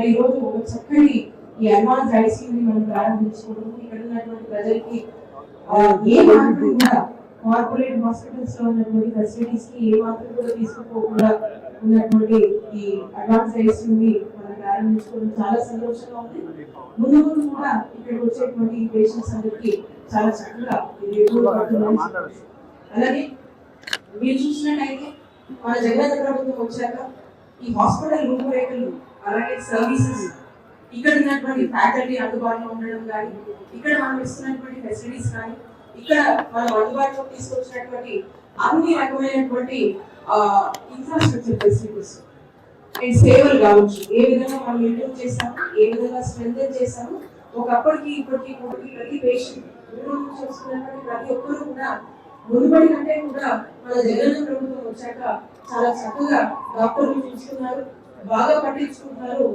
మరి ఈ రోజు ఒక చక్కటి ఈ అడ్వాన్స్ ఐసీయూని మనం ప్రారంభించుకోవడం ఇక్కడ ఉన్నటువంటి ప్రజలకి ఏ మాత్రం కూడా కార్పొరేట్ హాస్పిటల్స్ లో ఉన్నటువంటి ఫెసిలిటీస్ కి ఏ మాత్రం కూడా తీసుకుపోకుండా ఉన్నటువంటి ఈ అడ్వాన్స్ ఐసీయూని మనం ప్రారంభించుకోవడం చాలా సంతోషంగా ఉంది. ముందు ముందు కూడా ఇక్కడికి వచ్చేటువంటి పేషెంట్స్ అందరికీ చాలా చక్కగా ఇది ఉపయోగపడుతుంది. అలాగే మీరు చూసినట్టయితే మన జగన్ ప్రభుత్వం వచ్చాక ఈ హాస్పిటల్ రూపురేఖలు అలాగే సర్వీసెస్ ఇక్కడ ఉన్నటువంటి ఫ్యాకల్టీ అందుబాటులో ఉండడం కానీ ఇక్కడ మనం ఇస్తున్నటువంటి ఫెసిలిటీస్ కానీ ఇక్కడ మనం అందుబాటులో తీసుకొచ్చినటువంటి అన్ని రకమైనటువంటి ఇన్ఫ్రాస్ట్రక్చర్ ఫెసిలిటీస్ అండ్ సేవలు కావచ్చు ఏ విధంగా మనం ఇంప్రూవ్ చేస్తాము ఏ విధంగా స్ట్రెంథెన్ చేస్తాము ఒకప్పటికి ఇప్పటికి ప్రతి పేషెంట్ నుంచి వస్తున్నటువంటి ప్రతి ఒక్కరు కూడా మునుపటి కంటే కూడా మన జగన్ ప్రభుత్వం వచ్చాక చాలా చక్కగా డాక్టర్లు చూస్తున్నారు, బాగా పట్టించుకుంటున్నారు.